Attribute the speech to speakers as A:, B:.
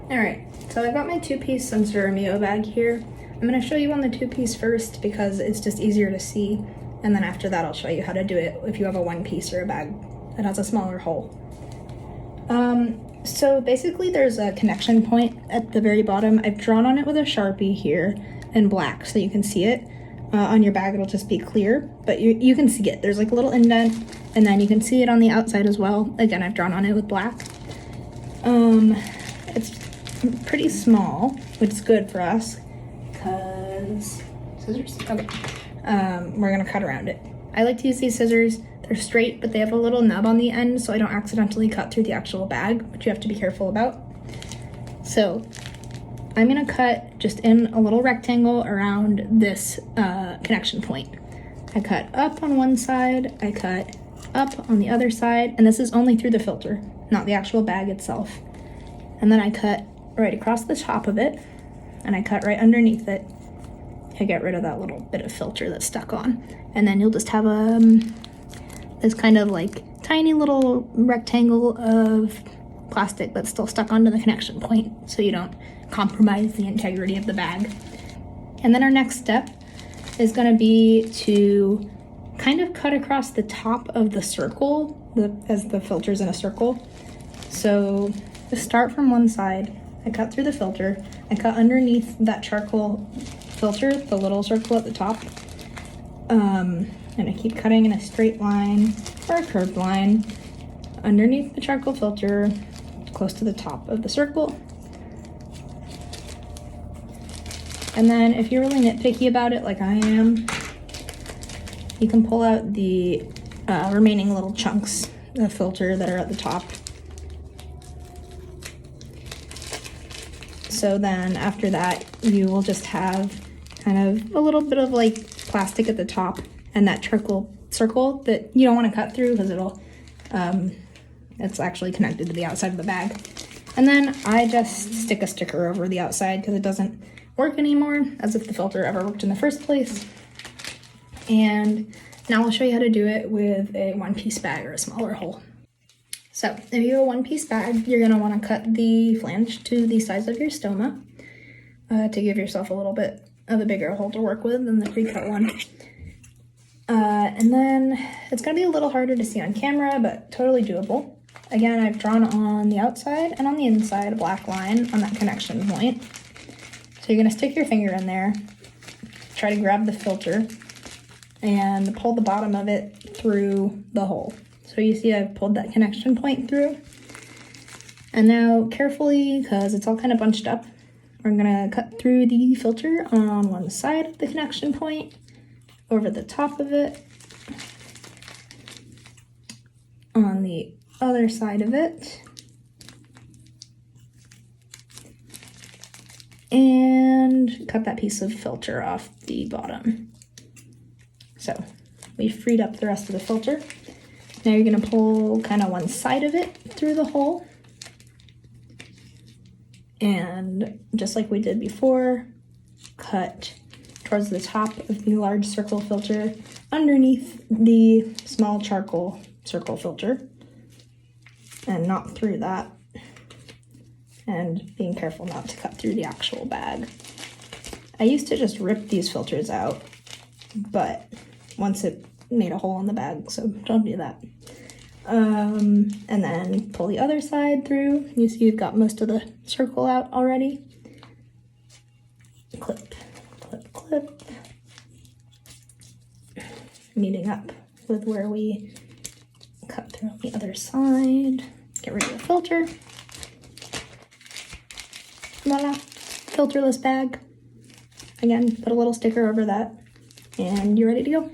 A: All right, so I've got my 2-piece Sensura Mio bag here. I'm gonna show you on the 2-piece first because it's just easier to see. And then after that, I'll show you how to do it if you have a 1-piece or a bag that has a smaller hole. So basically there's a connection point at the very bottom. I've drawn on it with a Sharpie here in black so you can see it. On your bag, it'll just be clear, but you can see it. There's like a little indent, and then you can see it on the outside as well. Again, I've drawn on it with black. It's pretty small, which is good for us because scissors. Okay, we're gonna cut around it. I like to use these scissors. They're straight, but they have a little nub on the end, so I don't accidentally cut through the actual bag, which you have to be careful about. So I'm gonna cut just in a little rectangle around this connection point. I cut up on one side, I cut up on the other side, and this is only through the filter, not the actual bag itself. And then I cut right across the top of it, and I cut right underneath it. I get rid of that little bit of filter that's stuck on. And then you'll just have this kind of like tiny little rectangle of plastic that's still stuck onto the connection point so you don't compromise the integrity of the bag. And then our next step is going to be to kind of cut across the top of the circle as the filter's in a circle. So to start from one side, I cut through the filter, I cut underneath that charcoal filter, the little circle at the top, and I keep cutting in a straight line or a curved line underneath the charcoal filter close to the top of the circle. And then if you're really nitpicky about it like I am, you can pull out the remaining little chunks of filter that are at the top. So then after that, you will just have kind of a little bit of like plastic at the top and that charcoal circle that you don't want to cut through because it's actually connected to the outside of the bag. And then I just stick a sticker over the outside because it doesn't work anymore, as if the filter ever worked in the first place. And now I'll show you how to do it with a 1-piece bag or a smaller hole. So if you have a 1-piece bag, you're gonna wanna cut the flange to the size of your stoma to give yourself a little bit of a bigger hole to work with than the pre-cut one. And then it's gonna be a little harder to see on camera, but totally doable. Again, I've drawn on the outside and on the inside a black line on that connection point. So you're gonna stick your finger in there, try to grab the filter, and pull the bottom of it through the hole. So you see I've pulled that connection point through. And now carefully, because it's all kind of bunched up, we're gonna cut through the filter on one side of the connection point, over the top of it, on the other side of it, and cut that piece of filter off the bottom. So we freed up the rest of the filter. Now you're gonna pull kind of one side of it through the hole. And just like we did before, cut towards the top of the large circle filter underneath the small charcoal circle filter and not through that. And being careful not to cut through the actual bag. I used to just rip these filters out, but once it made a hole in the bag, so don't do that. And then pull the other side through. You see you've got most of the circle out already. Clip, clip, clip. Meeting up with where we cut through on the other side. Get rid of the filter. Voila, filterless bag. Again, put a little sticker over that, and you're ready to go.